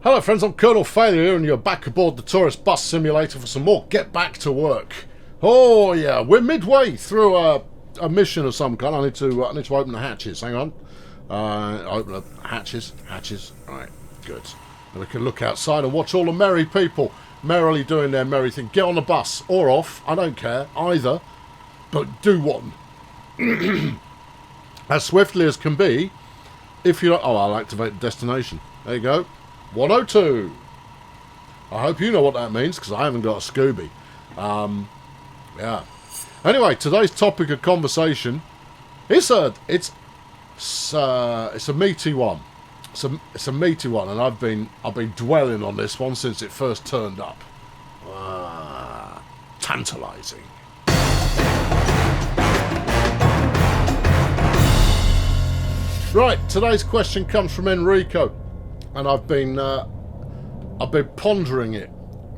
Hello friends, I'm Colonel Failure here and you're back aboard the tourist bus simulator for some more Get Back to Work. Oh yeah, we're midway through a mission of some kind. I need to open the hatches. Hang on. Open the hatches. Alright, good. And we can look outside and watch all the merry people merrily doing their merry thing. Get on the bus or off, I don't care, either. But do one. As swiftly as can be. If you don't... Oh, I'll activate the destination. There you go. 102. I hope you know what that means, because I haven't got a Scooby. Yeah. Anyway, today's topic of conversation it's a meaty one. It's a meaty one, and I've been dwelling on this one since it first turned up. Tantalising. Right, today's question comes from Enrico. And I've been pondering it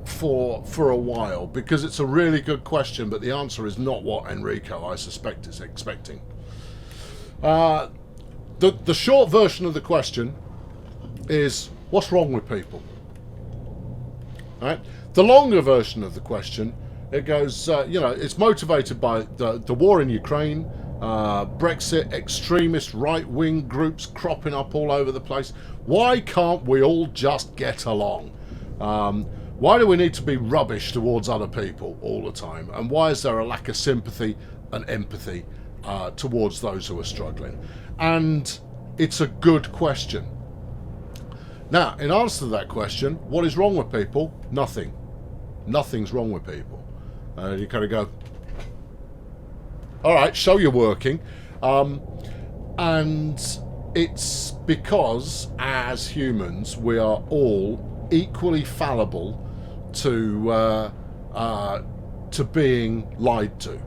for a while because it's a really good question, but the answer is not what Enrico, I suspect, is expecting. The short version of the question is, what's wrong with people? All right. The longer version of the question, it goes, it's motivated by the war in Ukraine. Brexit, extremist right-wing groups cropping up all over the place. Why can't we all just get along? Why do we need to be rubbish towards other people all the time? And why is there a lack of sympathy and empathy towards those who are struggling? And it's a good question. Now, in answer to that question, what is wrong with people? Nothing. Nothing's wrong with people. You kind of go, all right, show you're working. And it's because, as humans, we are all equally fallible to being lied to.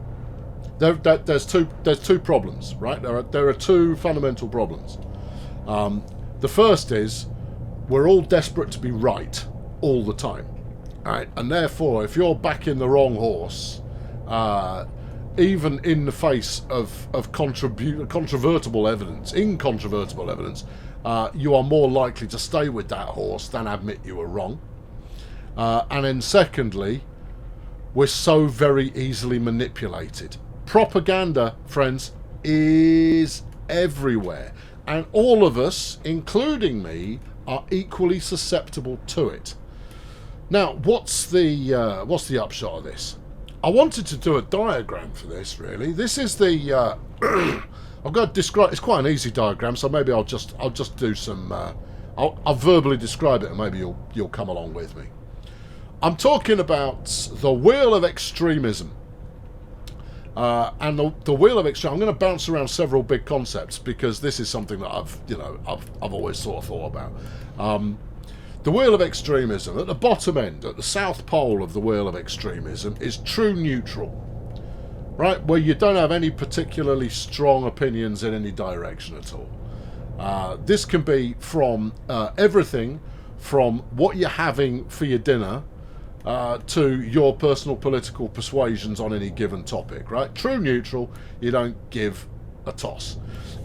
There's two problems, right? There are two fundamental problems. The first is we're all desperate to be right all the time, right? And therefore, if you're backing the wrong horse, even in the face of incontrovertible evidence, you are more likely to stay with that horse than admit you were wrong. And then secondly, we're so very easily manipulated. Propaganda, friends, is everywhere. And all of us, including me, are equally susceptible to it. Now, what's the upshot of this? I wanted to do a diagram for this, really. This is the... I've got to describe... It's quite an easy diagram, so maybe I'll just do some... I'll verbally describe it, and maybe you'll come along with me. I'm talking about the wheel of extremism. And the wheel of extreme... I'm going to bounce around several big concepts, because this is something that I've always sort of thought about. The wheel of extremism, at the bottom end, at the south pole of the wheel of extremism, is true neutral, right? Where you don't have any particularly strong opinions in any direction at all. This can be from everything from what you're having for your dinner to your personal political persuasions on any given topic, right? True neutral, you don't give a toss.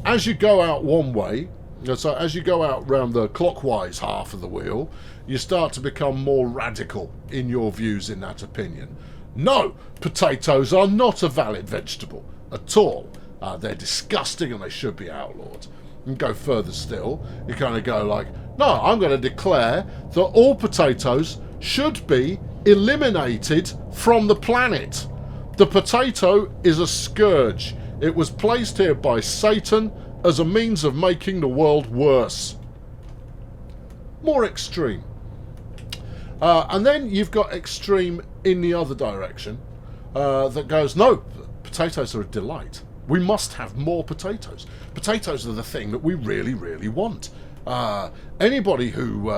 As you go out one way, so as you go out round the clockwise half of the wheel, you start to become more radical in your views in that opinion. No, potatoes are not a valid vegetable at all. They're disgusting and they should be outlawed. And go further still, you kind of go like, no, I'm going to declare that all potatoes should be eliminated from the planet. The potato is a scourge. It was placed here by Satan as a means of making the world worse. More extreme. And then you've got extreme in the other direction that goes, no, potatoes are a delight. We must have more potatoes. Potatoes are the thing that we really, really want. Anybody who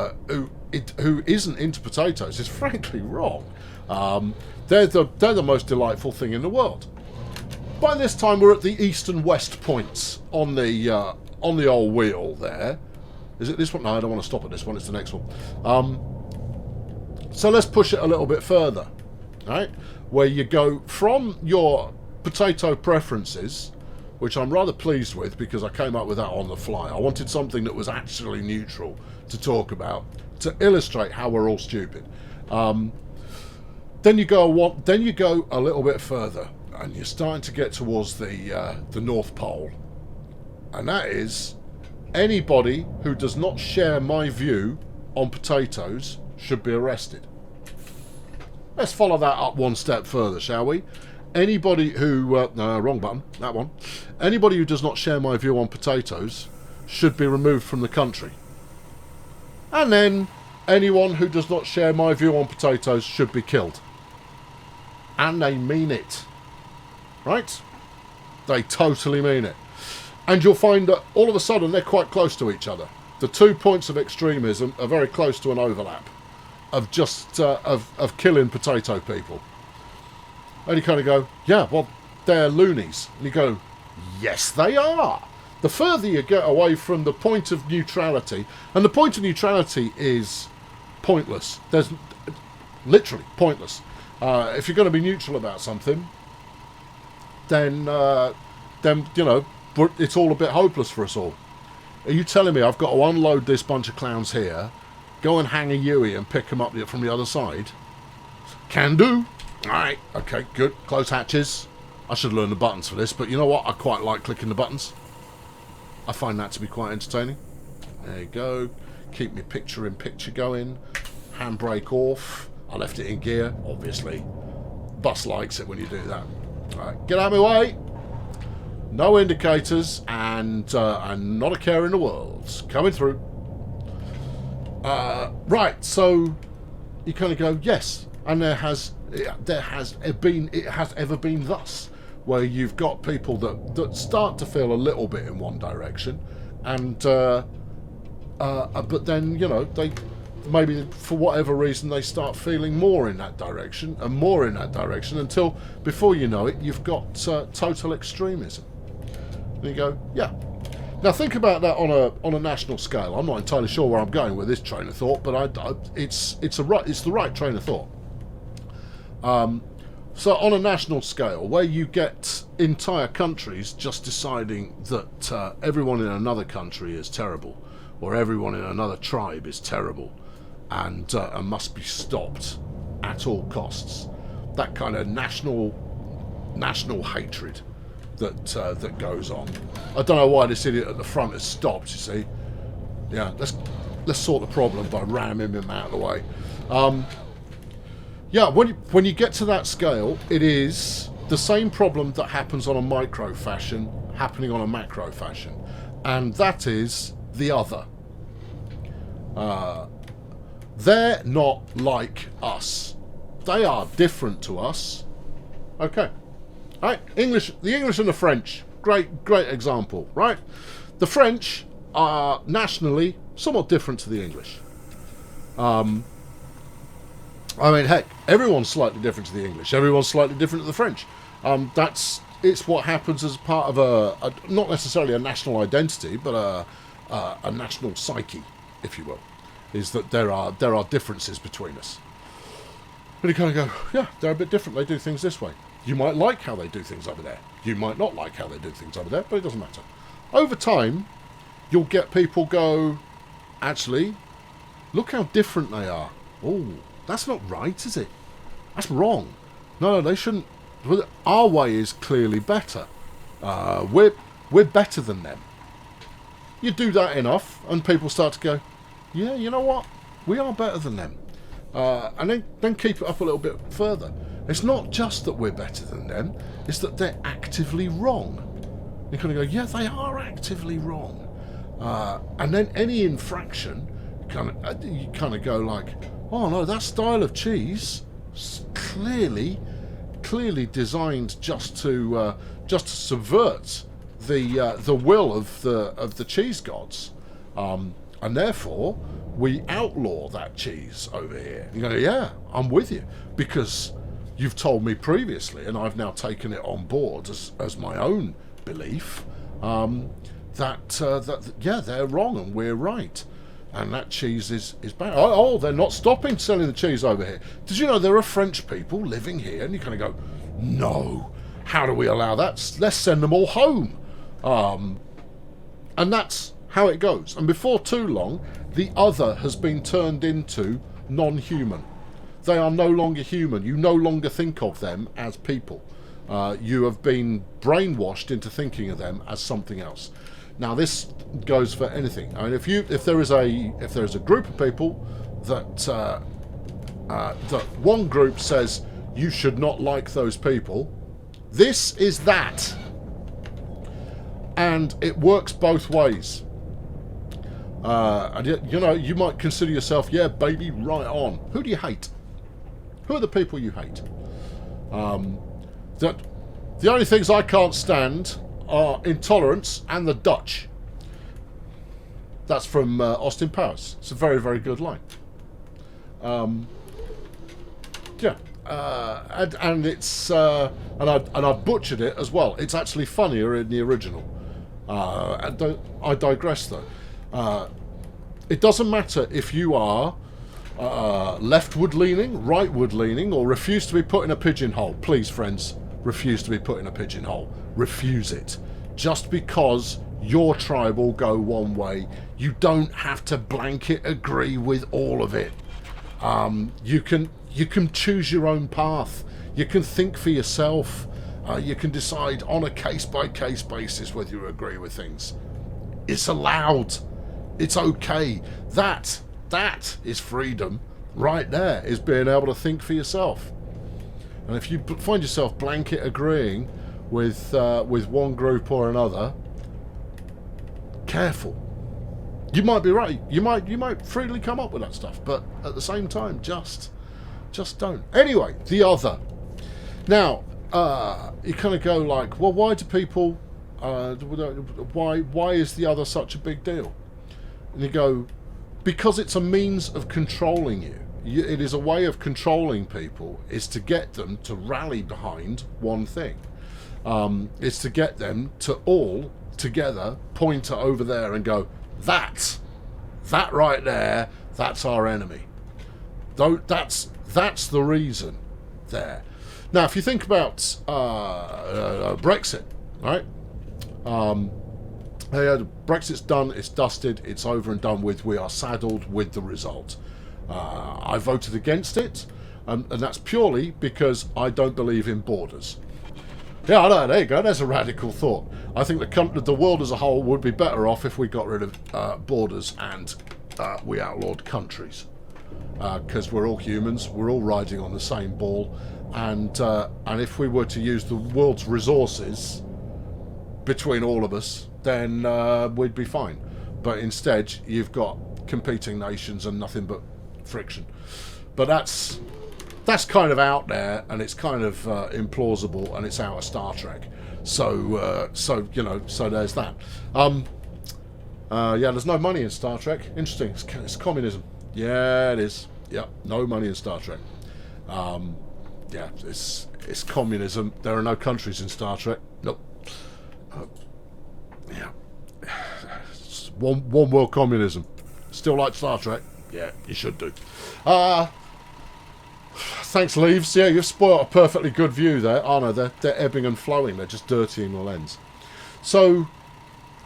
isn't into potatoes is frankly wrong. They're the most delightful thing in the world. By this time, we're at the east and west points on the old wheel there. Is it this one? No, I don't want to stop at this one. It's the next one. So let's push it a little bit further, right? Where you go from your potato preferences, which I'm rather pleased with because I came up with that on the fly. I wanted something that was actually neutral to talk about, to illustrate how we're all stupid. Then you go a little bit further, and you're starting to get towards the North Pole, and that is anybody who does not share my view on potatoes should be arrested. Let's follow that up one step further, shall we? Anybody who no, wrong button, that one. Anybody who does not share my view on potatoes should be removed from the country. And then anyone who does not share my view on potatoes should be killed. And they mean it. Right? They totally mean it. And you'll find that all of a sudden they're quite close to each other. The 2 points of extremism are very close to an overlap of just of killing potato people. And you kind of go, yeah, well, they're loonies. And you go, yes, they are. The further you get away from the point of neutrality, and the point of neutrality is pointless. There's literally pointless. If you're going to be neutral about something, then you know, it's all a bit hopeless for us all. Are you telling me I've got to unload this bunch of clowns here, go and hang a Yui and pick them up from the other side? Can do. Alright, okay, good. Close hatches. I should learn the buttons for this, but you know what? I quite like clicking the buttons. I find that to be quite entertaining. There you go. Keep me picture-in-picture going. Handbrake off. I left it in gear, obviously. Bus likes it when you do that. Alright, get out of my way. No indicators, and not a care in the world. Coming through. Right, so you kind of go, yes, and it has ever been thus, where you've got people that start to feel a little bit in one direction, and but then, you know, they maybe for whatever reason they start feeling more in that direction and more in that direction until before you know it you've got total extremism. And you go, yeah. Now think about that on a national scale. I'm not entirely sure where I'm going with this train of thought, but it's the right train of thought. So on a national scale, where you get entire countries just deciding that everyone in another country is terrible, or everyone in another tribe is terrible, and must be stopped at all costs. That kind of national hatred that goes on. I don't know why this idiot at the front has stopped. You see, yeah. Let's sort the problem by ramming him out of the way. Yeah, when you get to that scale, it is the same problem that happens on a micro fashion happening on a macro fashion, and that is the other. They're not like us. They are different to us. Okay. All right, the English and the French. Great example, right? The French are nationally somewhat different to the English. I mean, heck, everyone's slightly different to the English. Everyone's slightly different to the French. It's what happens as part of a not necessarily a national identity, but a national psyche, if you will, is that there are differences between us. And you kind of go, yeah, they're a bit different. They do things this way. You might like how they do things over there. You might not like how they do things over there, but it doesn't matter. Over time, you'll get people go, actually, look how different they are. Oh, that's not right, is it? That's wrong. No, they shouldn't. Our way is clearly better. We're better than them. You do that enough, and people start to go, yeah, you know what? We are better than them. And then keep it up a little bit further. It's not just that we're better than them, it's that they're actively wrong. You kind of go, yeah, they are actively wrong. And then any infraction, you kind of go like, oh no, that style of cheese is clearly designed just to subvert the will of the cheese gods, and therefore we outlaw that cheese over here. You go, yeah, I'm with you, because you've told me previously, and I've now taken it on board as my own belief, that yeah, they're wrong and we're right. And that cheese is bad. Oh, they're not stopping selling the cheese over here. Did you know there are French people living here? And you kind of go, no, how do we allow that? Let's send them all home. And that's how it goes. And before too long, the other has been turned into non-human. They are no longer human. You no longer think of them as people. You have been brainwashed into thinking of them as something else. Now, this goes for anything. I mean, if there is a group of people that that one group says you should not like those people, this is that, and it works both ways. And you know, you might consider yourself, yeah, baby, right on. Who do you hate? Who are the people you hate? That the only things I can't stand are intolerance and the Dutch. That's from Austin Powers. It's a very, very good line. Yeah, and it's and I butchered it as well. It's actually funnier in the original. I digress though. It doesn't matter if you are leftward leaning, rightward leaning, or refuse to be put in a pigeonhole. Please, friends, refuse to be put in a pigeonhole. Refuse it. Just because your tribe will go one way, you don't have to blanket agree with all of it. You can choose your own path. You can think for yourself. You can decide on a case-by-case basis whether you agree with things. It's allowed. It's okay. That is freedom right there, is being able to think for yourself. And if you find yourself blanket agreeing with one group or another, careful. You might be right. You might freely come up with that stuff, but at the same time, just don't. Anyway, the other. Now, you kind of go like, well, why do people? Why is the other such a big deal? And you go, because it's a means of controlling you. It is a way of controlling people, is to get them to rally behind one thing. It's to get them to all together point it over there and go, that right there, that's our enemy. Though that's the reason there. Now, if you think about Brexit, right? Brexit's done, it's dusted, it's over and done with. We are saddled with the result. I voted against it, and that's purely because I don't believe in borders. Yeah, I know, there you go, there's a radical thought. I think the world as a whole would be better off if we got rid of borders and we outlawed countries. Because we're all humans, we're all riding on the same ball, and if we were to use the world's resources between all of us, then we'd be fine. But instead, you've got competing nations and nothing but friction. But that's kind of out there, and it's kind of implausible, and it's out of Star Trek. So there's that. Yeah, there's no money in Star Trek. Interesting. It's communism. Yeah, it is. Yeah, no money in Star Trek. Yeah, it's communism. There are no countries in Star Trek. Nope. Yeah, it's one world communism. Still like Star Trek? Yeah, you should do. Thanks, Leaves. Yeah, you've spoiled a perfectly good view there. Oh no, they're ebbing and flowing. They're just dirtying the lens. So,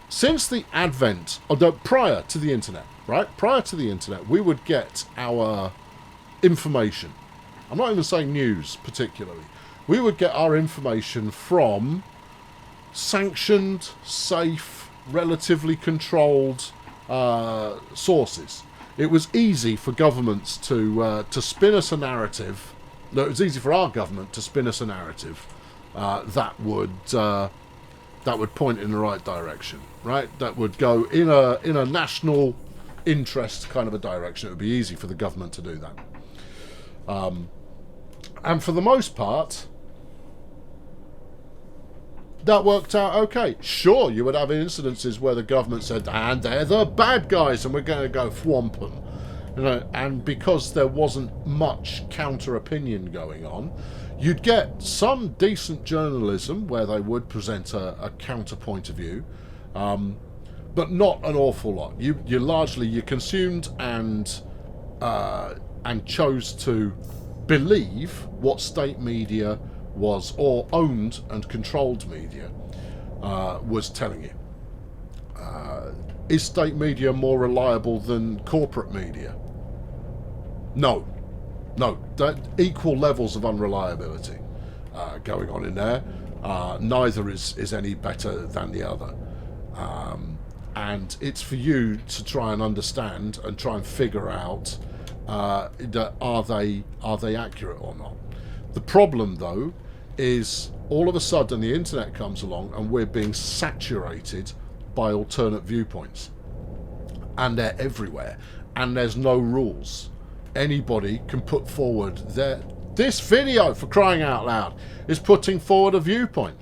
since the advent, prior to the internet, right? Prior to the internet, we would get our information. I'm not even saying news particularly. We would get our information from sanctioned, safe, relatively controlled sources. It was easy for governments to spin us a narrative. No, it was easy for our government to spin us a narrative that would point in the right direction, right? That would go in a national interest kind of a direction. It would be easy for the government to do that. And for the most part, that worked out okay. Sure, you would have incidences where the government said, and they're the bad guys, and we're going to go thwomp them. You know, and because there wasn't much counter-opinion going on, you'd get some decent journalism where they would present a counterpoint of view, but not an awful lot. You largely consumed and chose to believe what state media was, or owned and controlled media was telling you. Is state media more reliable than corporate media? No. No. Equal levels of unreliability going on in there. Neither is any better than the other. And it's for you to try and understand and try and figure out that are they accurate or not. The problem, though, is all of a sudden the internet comes along and we're being saturated by alternate viewpoints, and they're everywhere, and there's no rules. Anybody can put forward this video, for crying out loud, is putting forward a viewpoint.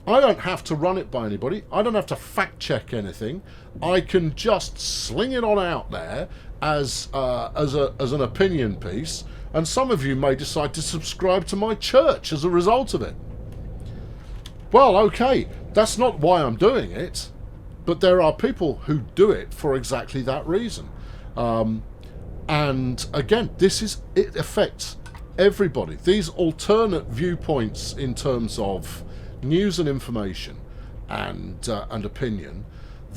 I don't have to run it by anybody. I don't have to fact check anything. I can just sling it on out there as an opinion piece, and some of you may decide to subscribe to my church as a result of it. Well, okay, that's not why I'm doing it, but there are people who do it for exactly that reason. And again, it affects everybody. These alternate viewpoints in terms of news and information and opinion,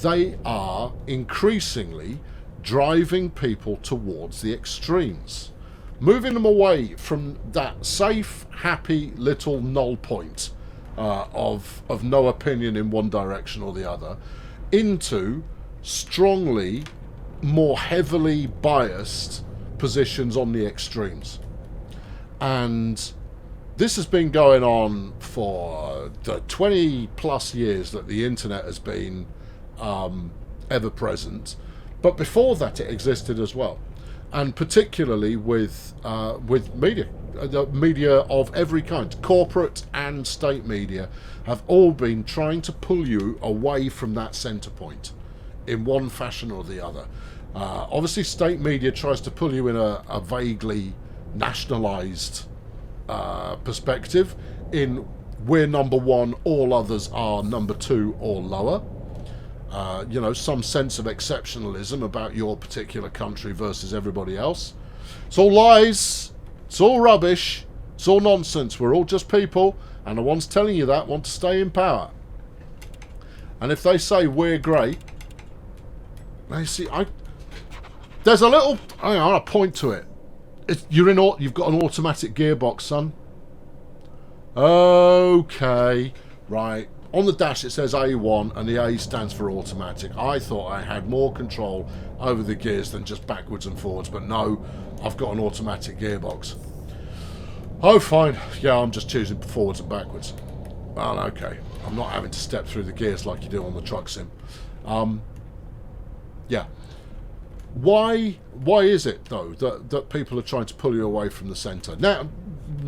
they are increasingly driving people towards the extremes, moving them away from that safe, happy little null point of no opinion in one direction or the other, into strongly, more heavily biased positions on the extremes. And this has been going on for the 20 plus years that the internet has been ever present, but before that it existed as well, and particularly with media of every kind. Corporate and state media have all been trying to pull you away from that centre point in one fashion or the other. Obviously state media tries to pull you in a vaguely nationalised perspective, in we're number one, all others are number two or lower. Some sense of exceptionalism about your particular country versus everybody else. It's all lies, it's all rubbish, it's all nonsense. We're all just people, and the ones telling you that want to stay in power. And if they say we're great, there's a little, hang on, I'll point to it. You've got an automatic gearbox, son. Okay, right. On the dash it says A1 and the A stands for automatic. I thought I had more control over the gears than just backwards and forwards, but no, I've got an automatic gearbox. Oh, fine. Yeah, I'm just choosing forwards and backwards. Well, okay. I'm not having to step through the gears like you do on the truck sim. Yeah. Why is it, though, that people are trying to pull you away from the centre? Now,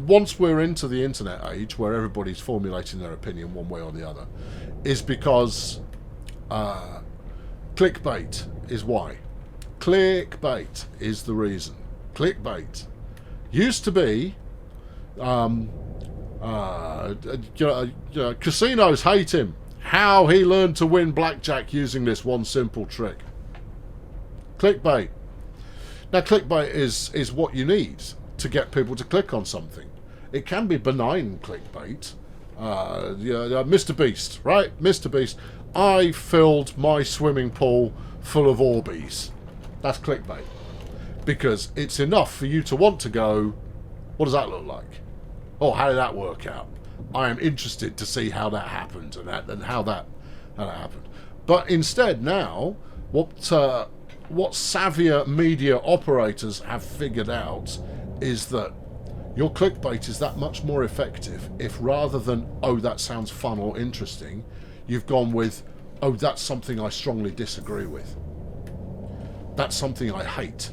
once we're into the internet age, where everybody's formulating their opinion one way or the other, is because clickbait is why. Clickbait is the reason. Clickbait used to be, casinos hate him. How he learned to win blackjack using this one simple trick. Clickbait. Now, clickbait is what you need to get people to click on something. It can be benign clickbait. Mr. Beast, right? Mr. Beast. I filled my swimming pool full of Orbeez. That's clickbait. Because it's enough for you to want to go, what does that look like? Oh, how did that work out? I am interested to see how that happened and how that happened. But instead now, what savvier media operators have figured out is that your clickbait is that much more effective if, rather than, oh, that sounds fun or interesting, you've gone with, oh, that's something I strongly disagree with. That's something I hate.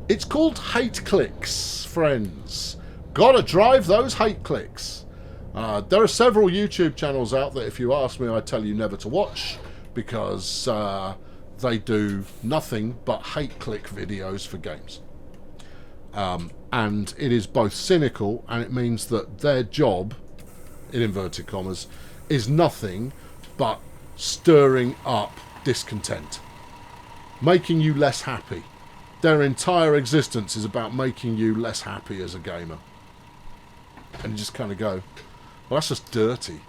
It's called hate clicks, friends. Gotta drive those hate clicks. There are several YouTube channels out that, if you ask me, I tell you never to watch, because they do nothing but hate click videos for games. And it is both cynical, and it means that their job, in inverted commas, is nothing but stirring up discontent, making you less happy. Their entire existence is about making you less happy as a gamer. And you just kind of go, well, that's just dirty.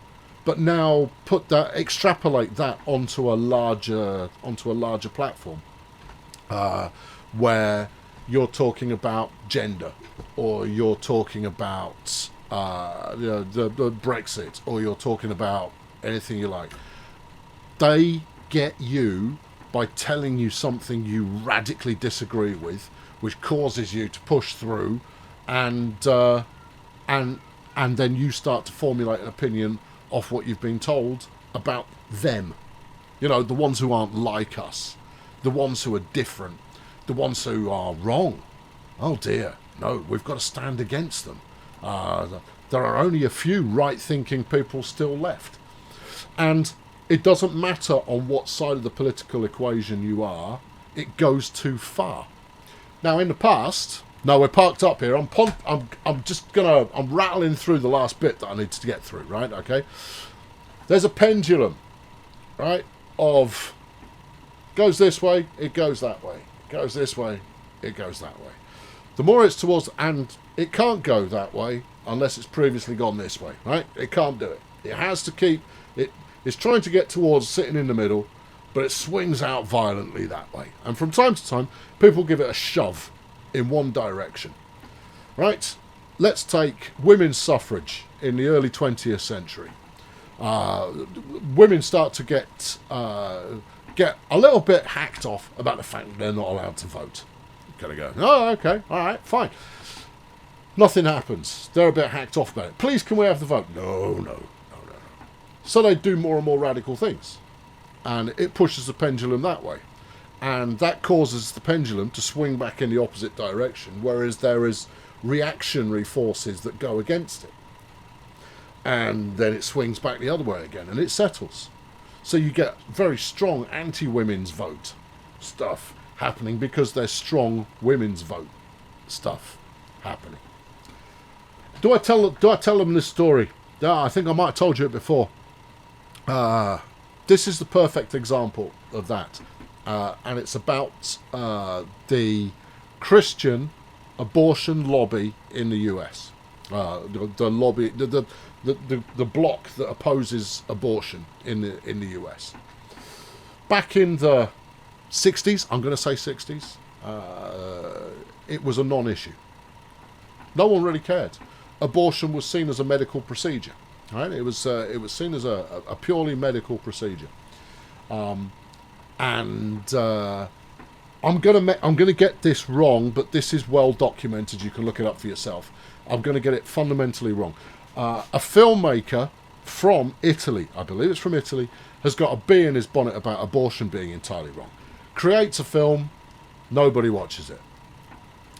But now extrapolate that onto a larger platform, where you're talking about gender, or you're talking about the Brexit, or you're talking about anything you like. They get you by telling you something you radically disagree with, which causes you to push through, and then you start to formulate an opinion off what you've been told about them. You know, the ones who aren't like us, the ones who are different, the ones who are wrong. Oh dear, no, we've got to stand against them. There are only a few right-thinking people still left. And it doesn't matter on what side of the political equation you are, it goes too far. Now, in the past, no, we're parked up here. I'm rattling through the last bit that I need to get through, right? Okay. There's a pendulum, right? Of goes this way, it goes that way. Goes this way, it goes that way. The more it's towards, and it can't go that way unless it's previously gone this way, right? It can't do it. It has to keep it. It's trying to get towards sitting in the middle, but it swings out violently that way. And from time to time, people give it a shove in one direction. Right? Let's take women's suffrage in the early 20th century. Women start to get a little bit hacked off about the fact that they're not allowed to vote. Gotta go, oh, okay, all right, fine. Nothing happens. They're a bit hacked off about it. Please, can we have the vote? No. So they do more and more radical things. And it pushes the pendulum that way. And that causes the pendulum to swing back in the opposite direction, whereas there is reactionary forces that go against it. And then it swings back the other way again, and it settles. So you get very strong anti-women's vote stuff happening because there's strong women's vote stuff happening. Do I tell them this story? I think I might have told you it before. This is the perfect example of that. And it's about the Christian abortion lobby in the US. The lobby, the bloc that opposes abortion in the US. Back in the 60s, I'm going to say 60s, it was a non-issue. No one really cared. Abortion was seen as a medical procedure. Right? It was seen as a purely medical procedure. I'm gonna get this wrong, but this is well documented. You can look it up for yourself. I'm gonna get it fundamentally wrong. A filmmaker from Italy, I believe it's from Italy, has got a bee in his bonnet about abortion being entirely wrong. Creates a film, nobody watches it.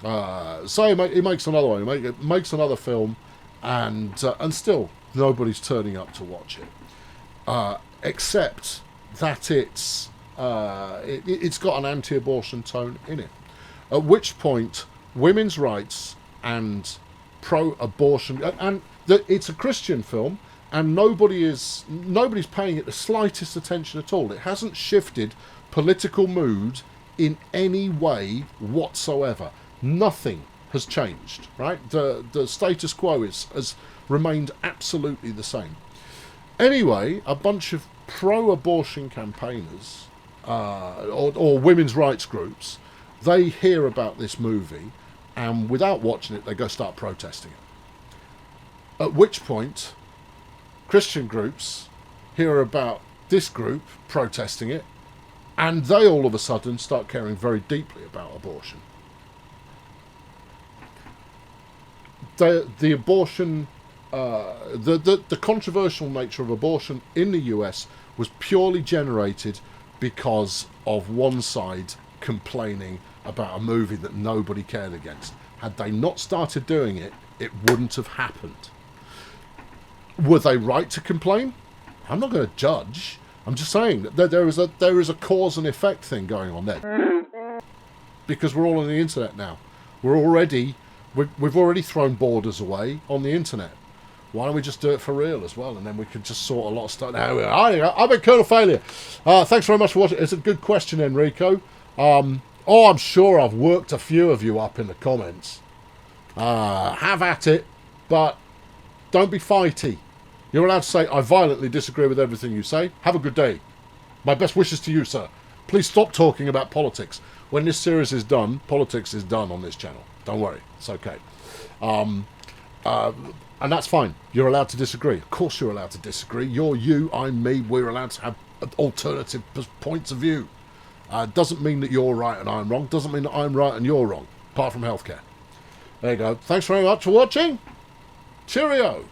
So he makes another one. He makes another film, and still nobody's turning up to watch it, except that it's got an anti-abortion tone in it. At which point, women's rights and pro-abortion, and it's a Christian film, and nobody's paying it the slightest attention at all. It hasn't shifted political mood in any way whatsoever. Nothing has changed, right? The status quo has remained absolutely the same. Anyway, a bunch of pro-abortion campaigners or women's rights groups, they hear about this movie, and without watching it, they go start protesting it. At which point, Christian groups hear about this group protesting it, and they all of a sudden start caring very deeply about abortion. The abortion, the controversial nature of abortion in the US was purely generated because of one side complaining about a movie that nobody cared against. Had they not started doing it, it wouldn't have happened. Were they right to complain? I'm not going to judge. I'm just saying that there is a cause and effect thing going on there. Because we're all on the internet now. We've already thrown borders away on the internet. Why don't we just do it for real as well, and then we could just sort a lot of stuff. Now, I've been Colonel Failure. Thanks very much for watching. It's a good question, Enrico. I'm sure I've worked a few of you up in the comments. Have at it, but don't be fighty. You're allowed to say, I violently disagree with everything you say. Have a good day. My best wishes to you, sir. Please stop talking about politics. When this series is done, politics is done on this channel. Don't worry. It's okay. And that's fine. You're allowed to disagree. Of course you're allowed to disagree. You're you, I'm me. We're allowed to have alternative points of view. Doesn't mean that you're right and I'm wrong. Doesn't mean that I'm right and you're wrong. Apart from healthcare. There you go. Thanks very much for watching. Cheerio.